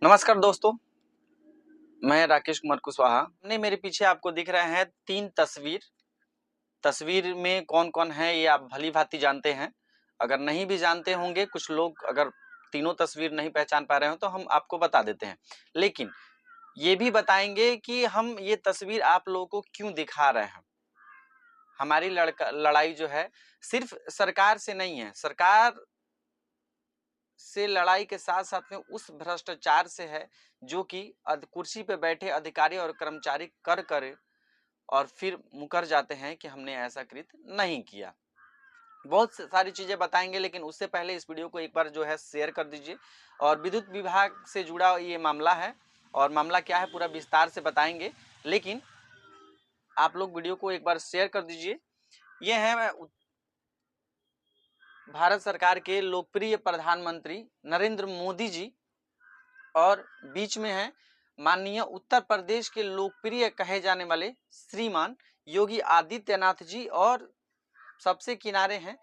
नमस्कार दोस्तों, मैं राकेश कुमार कुशवाहा। हमने मेरे पीछे आपको दिख रहे हैं 3 तस्वीर में कौन-कौन है ये आप भली-भांति जानते हैं। अगर नहीं भी जानते होंगे, कुछ लोग अगर तीनों तस्वीर नहीं पहचान पा रहे हो तो हम आपको बता देते हैं। लेकिन ये भी बताएँगे कि हम ये तस्वीर आप लोगों को क्यों दिखा रहे हैं। हमारी लड़ाई जो है सिर्फ सरकार से नहीं है, सरकार से लड़ाई के साथ-साथ में उस भ्रष्टाचार से है जो कि कुर्सी पे बैठे अधिकारी और कर्मचारी कर और फिर मुकर जाते हैं कि हमने ऐसा कृत्य नहीं किया। बहुत सारी चीजें बताएंगे, लेकिन उससे पहले इस वीडियो को एक बार जो है शेयर कर दीजिए। और विद्युत विभाग से जुड़ा ये मामला है और मामला क्या है पूरा विस्तार से बताएंगे, लेकिन आप लोग वीडियो को एक बार शेयर कर दीजिए। ये है भारत सरकार के लोकप्रिय प्रधानमंत्री नरेंद्र मोदी जी और बीच में है माननीय उत्तर प्रदेश के लोकप्रिय कहे जाने वाले श्रीमान योगी आदित्यनाथ जी और सबसे किनारे हैं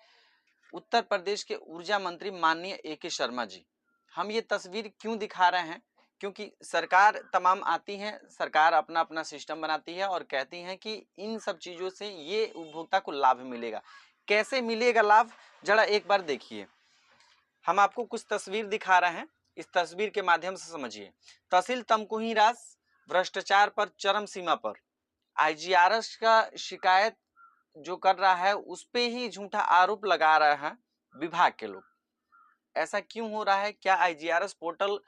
उत्तर प्रदेश के ऊर्जा मंत्री माननीय ए.के. शर्मा जी। हम ये तस्वीर क्यों दिखा रहे हैं? क्योंकि सरकार तमाम आती है, सरकार अपना अपना सिस्टम बनाती है और कहती है कि इन सब चीज़ों से ये उपभोक्ता को लाभ मिलेगा। कैसे मिलेगा लाभ? जरा एक बार देखिए। हम आपको कुछ तस्वीर दिखा रहे हैं, इस तस्वीर के माध्यम से समझिए। तहसील तमकुही राज भ्रष्टाचार पर चरम सीमा पर, आईजीआरएस का शिकायत जो कर रहा है उस पे ही झूठा आरोप लगा रहा है विभाग के लोग। ऐसा क्यों हो रहा है? क्या आईजीआरएस पोर्टल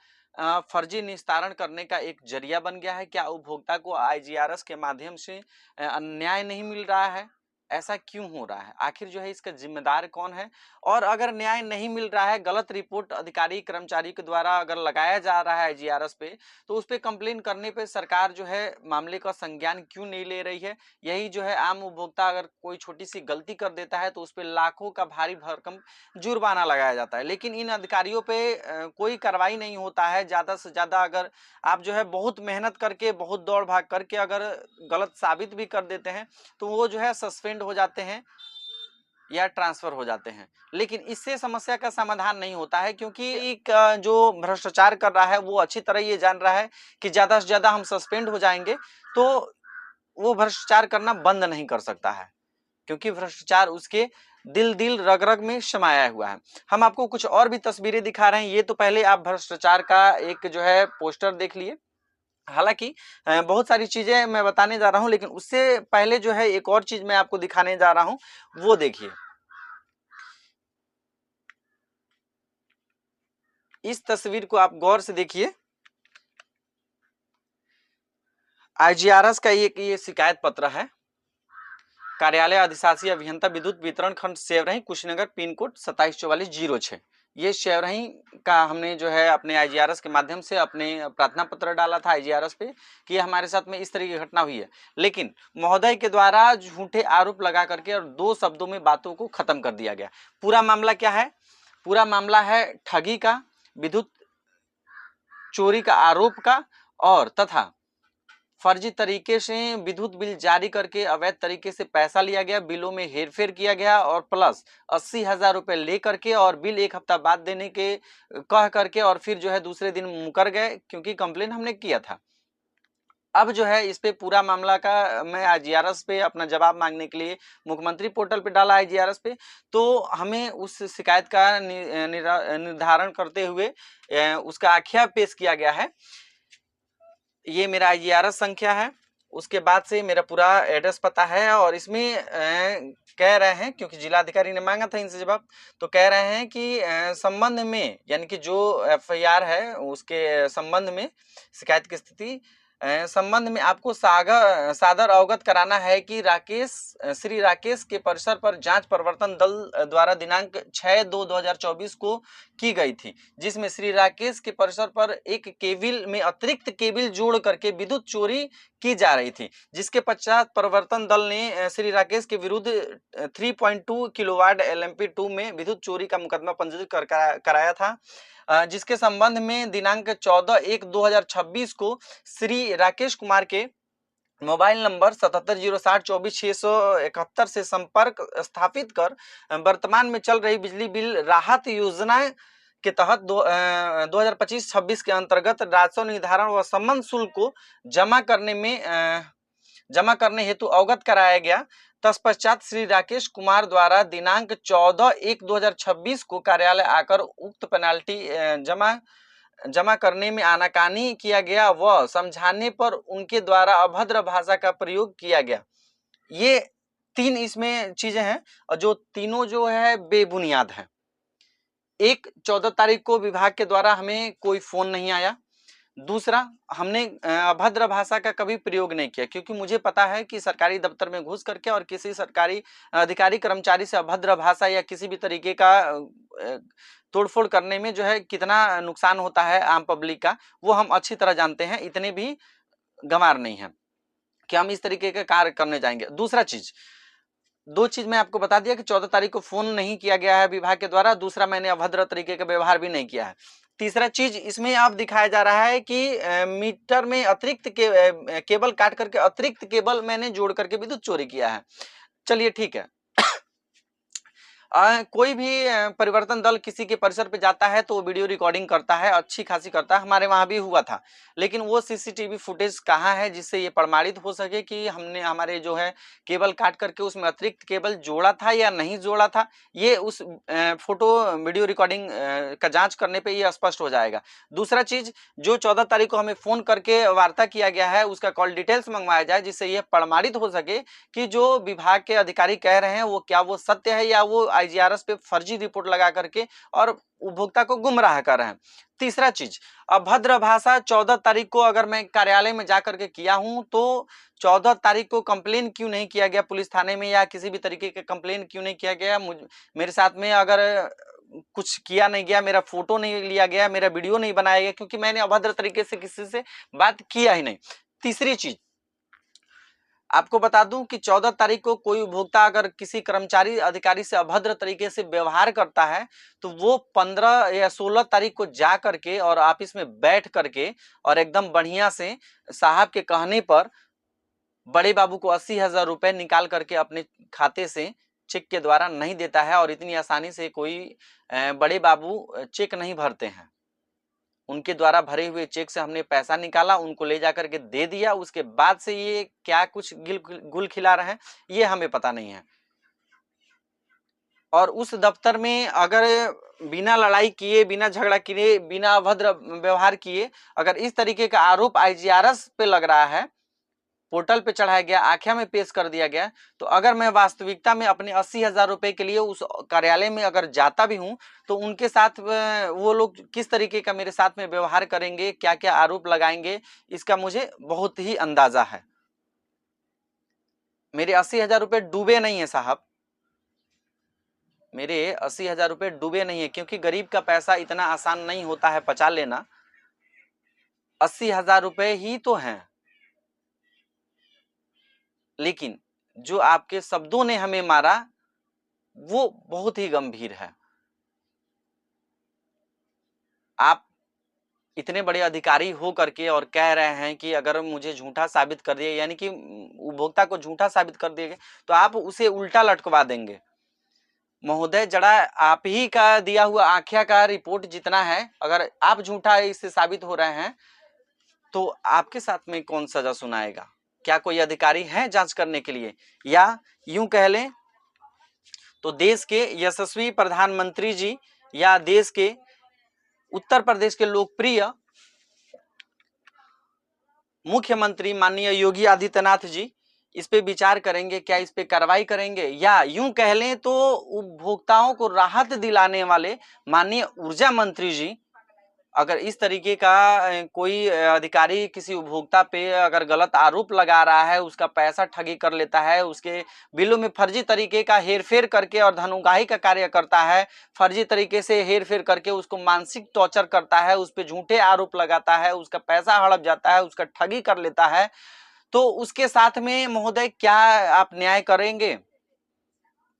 फर्जी निस्तारण करने का एक जरिया बन गया है? क्या उपभोक्ता को आईजीआरएस के माध्यम से न्याय नहीं मिल रहा है? ऐसा क्यों हो रहा है? आखिर जो है इसका जिम्मेदार कौन है? और अगर न्याय नहीं मिल रहा है, गलत रिपोर्ट अधिकारी कर्मचारी के द्वारा अगर लगाया जा रहा है आईजीआरएस पे, तो उस पे कंप्लेन करने पे सरकार जो है मामले का संज्ञान क्यों नहीं ले रही है? यही जो है आम उपभोक्ता अगर कोई छोटी सी गलती कर देता है तो उस पे लाखों का भारी भरकम जुर्माना लगाया जाता है, लेकिन इन अधिकारियों पे कोई कार्रवाई नहीं होता है। ज्यादा से ज्यादा अगर आप जो है बहुत मेहनत करके, बहुत दौड़ भाग करके अगर गलत साबित भी कर देते हैं तो वो जो है सस्पेंड हो जाते हैं या ट्रांसफर हो जाते हैं। लेकिन इससे समस्या का समाधान नहीं होता है, क्योंकि एक जो भ्रष्टाचार कर रहा है वो अच्छी तरह ये जान रहा है कि ज्यादा से ज्यादा हम सस्पेंड हो जाएंगे तो वो भ्रष्टाचार करना बंद नहीं कर सकता है, क्योंकि भ्रष्टाचार उसके दिल रग रग में समाया हुआ है। हम आपको कुछ और भी तस्वीरें दिखा रहे हैं। ये तो पहले आप भ्रष्टाचार का एक जो है पोस्टर देख लिए। हालांकि बहुत सारी चीजें मैं बताने जा रहा हूं, लेकिन उससे पहले जो है एक और चीज मैं आपको दिखाने जा रहा हूं, वो देखिए। इस तस्वीर को आप गौर से देखिए। आईजीआरएस का ये शिकायत पत्र है। कार्यालय अधिशासी अभियंता विद्युत वितरण खंड सेवरही कुशीनगर पिन कोड 274406। ये शेवरही का हमने जो है अपने आईजीआरएस के माध्यम से अपने प्रार्थना पत्र डाला था आईजीआरएस पे कि हमारे साथ में इस तरह की घटना हुई है, लेकिन महोदय के द्वारा झूठे आरोप लगा करके और 2 शब्दों में बातों को खत्म कर दिया गया। पूरा मामला क्या है? पूरा मामला है ठगी का, विद्युत चोरी का आरोप का और तथा फर्जी तरीके से विद्युत बिल जारी करके अवैध तरीके से पैसा लिया गया, बिलों में हेरफेर किया गया और प्लस 80,000 रुपए लेकर के और बिल 1 हफ्ता बाद देने के कह करके और फिर जो है दूसरे दिन मुकर गए, क्योंकि कंप्लेन हमने किया था। अब जो है इस पे पूरा मामला का मैं आईजीआरएस पे अपना जवाब मांगने के लिए मुख्यमंत्री पोर्टल पे डाला आईजीआरएस पे, तो हमें उस शिकायत का निर्धारण करते हुए उसका आख्या पेश किया गया है। ये मेरा आईजीआरएस संख्या है, उसके बाद से मेरा पूरा एड्रेस पता है और इसमें कह रहे हैं, क्योंकि जिलाधिकारी ने मांगा था इनसे जवाब, तो कह रहे हैं कि संबंध में यानी कि जो एफआईआर है उसके संबंध में शिकायत की स्थिति संबंध में आपको सादर अवगत कराना है कि श्री राकेश के परिसर पर जांच प्रवर्तन दल द्वारा दिनांक 6/2/2024 को की गई थी, जिसमें श्री राकेश के परिसर पर एक केबिल में अतिरिक्त केबिल जोड़ करके विद्युत चोरी की जा रही थी, जिसके पश्चात प्रवर्तन दल ने श्री राकेश के विरुद्ध 3.2 किलोवाट LMP2 में विद्युत चोरी का मुकदमा पंजीकृत कराया था, जिसके संबंध में दिनांक 14/1/2026 को श्री राकेश कुमार के मोबाइल नंबर 7706246171 से संपर्क स्थापित कर वर्तमान में चल रही बिजली बिल राहत योजना के तहत 2025-26 के अंतर्गत राजस्व निर्धारण व संबंध शुल्क को जमा करने हेतु अवगत कराया गया। तत्पश्चात श्री राकेश कुमार द्वारा दिनांक 14/1/2026 को कार्यालय आकर उक्त पेनाल्टी जमा करने में आनाकानी किया गया व समझाने पर उनके द्वारा अभद्र भाषा का प्रयोग किया गया। ये 3 इसमें चीजें हैं और जो तीनों जो है बेबुनियाद है। एक, 14 तारीख को विभाग के द्वारा हमें कोई फोन नहीं आया। दूसरा, हमने अभद्र भाषा का कभी प्रयोग नहीं किया, क्योंकि मुझे पता है कि सरकारी दफ्तर में घुस करके और किसी सरकारी अधिकारी कर्मचारी से अभद्र भाषा या किसी भी तरीके का तोड़फोड़ करने में जो है कितना नुकसान होता है आम पब्लिक का, वो हम अच्छी तरह जानते हैं। इतने भी गंवार नहीं है कि हम इस तरीके के कार्य करने जाएंगे। दूसरा चीज, 2 चीज मैं आपको बता दिया कि 14 तारीख को फोन नहीं किया गया है विभाग के द्वारा। दूसरा, मैंने अभद्र तरीके का व्यवहार भी नहीं किया है। तीसरा चीज इसमें अब दिखाया जा रहा है कि मीटर में अतिरिक्त केबल काट करके अतिरिक्त केबल मैंने जोड़ करके विद्युत चोरी किया है। चलिए ठीक है। कोई भी परिवर्तन दल किसी के परिसर पे जाता है तो वो वीडियो रिकॉर्डिंग करता है, अच्छी खासी करता है। हमारे वहां भी हुआ था, लेकिन वो सीसीटीवी फुटेज कहाँ है जिससे ये प्रमाणित हो सके कि हमने हमारे जो है केबल काट करके उसमें अतिरिक्त केबल जोड़ा था या नहीं जोड़ा था। ये उस फोटो वीडियो रिकॉर्डिंग का जांच करने पे ये स्पष्ट हो जाएगा। दूसरा चीज, जो 14 तारीख को हमें फोन करके वार्ता किया गया है उसका कॉल डिटेल्स मंगवाया जाए, जिससे यह प्रमाणित हो सके कि जो विभाग के अधिकारी कह रहे हैं वो क्या वो सत्य है या वो IGRS पे फर्जी रिपोर्ट लगा करके और उपभोक्ता को गुमराह कर रहे हैं। तीसरा चीज, अभद्र भाषा 14 तारीख को अगर मैं कार्यालय में जाकर के किया हूं तो 14 तारीख को कंप्लेन क्यों नहीं किया गया पुलिस थाने में, या किसी भी तरीके के कंप्लेन क्यों नहीं किया गया? मेरे साथ में अगर कुछ किया नहीं गया, मेरा फोटो नहीं लिया गया, मेरा वीडियो नहीं बनाया गया, क्योंकि मैंने अभद्र तरीके से किसी से बात किया ही नहीं। तीसरी चीज आपको बता दूं कि 14 तारीख को कोई उपभोक्ता अगर किसी कर्मचारी अधिकारी से अभद्र तरीके से व्यवहार करता है तो वो 15 या 16 तारीख को जा करके और ऑफिस में बैठ करके और एकदम बढ़िया से साहब के कहने पर बड़े बाबू को 80,000 रुपए निकाल करके अपने खाते से चेक के द्वारा नहीं देता है। और इतनी आसानी से कोई बड़े बाबू चेक नहीं भरते हैं। उनके द्वारा भरे हुए चेक से हमने पैसा निकाला, उनको ले जाकर के दे दिया। उसके बाद से ये क्या कुछ गुल खिला रहे हैं ये हमें पता नहीं है। और उस दफ्तर में अगर बिना लड़ाई किए, बिना झगड़ा किए, बिना अभद्र व्यवहार किए अगर इस तरीके का आरोप IGRS पे लग रहा है, पोर्टल पे चढ़ाया गया, आख्या में पेश कर दिया गया, तो अगर मैं वास्तविकता में अपने 80,000 रुपए के लिए उस कार्यालय में अगर जाता भी हूं तो उनके साथ वो लोग किस तरीके का मेरे साथ में व्यवहार करेंगे, क्या क्या आरोप लगाएंगे, इसका मुझे बहुत ही अंदाजा है। मेरे 80,000 रुपए डूबे नहीं है साहब, मेरे 80,000 रुपए डूबे नहीं है, क्योंकि गरीब का पैसा इतना आसान नहीं होता है पचा लेना। 80,000 रुपए ही तो हैं, लेकिन जो आपके शब्दों ने हमें मारा वो बहुत ही गंभीर है। आप इतने बड़े अधिकारी हो करके और कह रहे हैं कि अगर मुझे झूठा साबित कर दिया, यानी कि उपभोक्ता को झूठा साबित कर दिए तो आप उसे उल्टा लटकवा देंगे। महोदय, जड़ा आप ही का दिया हुआ आख्या का रिपोर्ट जितना है, अगर आप झूठा इससे साबित हो रहे हैं तो आपके साथ में कौन सजा सुनाएगा? क्या कोई अधिकारी है जांच करने के लिए? या यूं कह लें तो देश के यशस्वी प्रधानमंत्री जी या देश के उत्तर प्रदेश के लोकप्रिय मुख्यमंत्री माननीय योगी आदित्यनाथ जी इस पे विचार करेंगे? क्या इस पे कार्रवाई करेंगे? या यूं कह लें तो उपभोक्ताओं को राहत दिलाने वाले माननीय ऊर्जा मंत्री जी अगर इस तरीके का कोई अधिकारी किसी उपभोक्ता पे अगर गलत आरोप लगा रहा है, उसका पैसा ठगी कर लेता है, उसके बिलों में फर्जी तरीके का हेरफेर करके और धनउगाही का कार्य करता है, फर्जी तरीके से हेरफेर करके उसको मानसिक टॉर्चर करता है, उस पे झूठे आरोप लगाता है, उसका पैसा हड़प जाता है, उसका ठगी कर लेता है, तो उसके साथ में महोदय क्या आप न्याय करेंगे?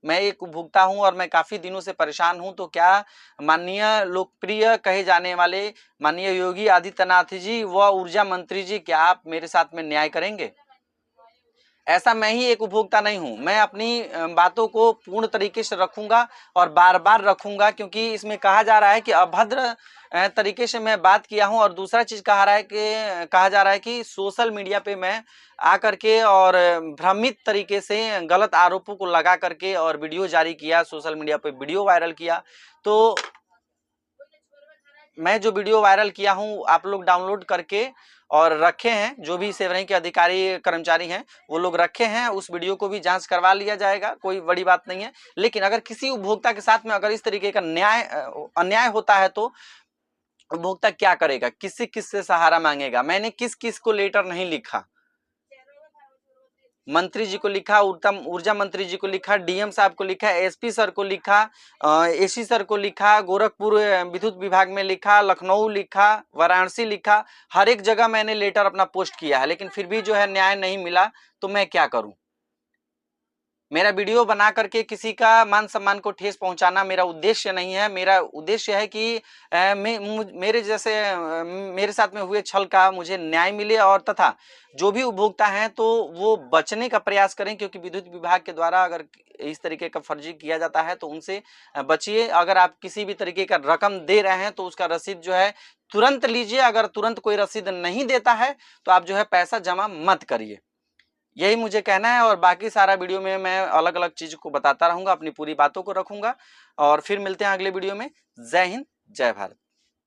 मैं एक उपभोक्ता हूं और मैं काफी दिनों से परेशान हूं, तो क्या माननीय लोकप्रिय कहे जाने वाले माननीय योगी आदित्यनाथ जी व ऊर्जा मंत्री जी, क्या आप मेरे साथ में न्याय करेंगे? ऐसा मैं ही एक उपभोक्ता नहीं हूं। मैं अपनी बातों को पूर्ण तरीके से रखूंगा और बार बार रखूंगा, क्योंकि इसमें कहा जा रहा है कि अभद्र तरीके से मैं बात किया हूं। और दूसरा चीज कहा जा रहा है कि सोशल मीडिया पे मैं आकर के और भ्रमित तरीके से गलत आरोपों को लगा करके और वीडियो जारी किया, सोशल मीडिया पे वीडियो वायरल किया। तो मैं जो वीडियो वायरल किया हूं आप लोग डाउनलोड करके और रखे हैं, जो भी सेवरही के अधिकारी कर्मचारी हैं वो लोग रखे हैं, उस वीडियो को भी जांच करवा लिया जाएगा, कोई बड़ी बात नहीं है। लेकिन अगर किसी उपभोक्ता के साथ में अगर इस तरीके का अन्याय होता है तो उपभोक्ता क्या करेगा, किससे सहारा मांगेगा। मैंने किस किस को लेटर नहीं लिखा, मंत्री जी को लिखा, ऊर्जा मंत्री जी को लिखा, डीएम साहब को लिखा, एसपी सर को लिखा, एसी सर को लिखा, गोरखपुर विद्युत विभाग में लिखा, लखनऊ लिखा, वाराणसी लिखा, हर एक जगह मैंने लेटर अपना पोस्ट किया है, लेकिन फिर भी जो है न्याय नहीं मिला। तो मैं क्या करूं। मेरा वीडियो बना करके किसी का मान सम्मान को ठेस पहुंचाना मेरा उद्देश्य नहीं है। मेरा उद्देश्य है कि मेरे साथ में हुए छल का मुझे न्याय मिले, और तथा जो भी उपभोक्ता हैं तो वो बचने का प्रयास करें, क्योंकि विद्युत विभाग के द्वारा अगर इस तरीके का फर्जी किया जाता है तो उनसे बचिए। अगर आप किसी भी तरीके का रकम दे रहे हैं तो उसका रसीद जो है तुरंत लीजिए। अगर तुरंत कोई रसीद नहीं देता है तो आप जो है पैसा जमा मत करिए। यही मुझे कहना है, और बाकी सारा वीडियो में मैं अलग अलग चीज को बताता रहूंगा, अपनी पूरी बातों को रखूंगा। और फिर मिलते हैं अगले वीडियो में। जय हिंद, जय भारत।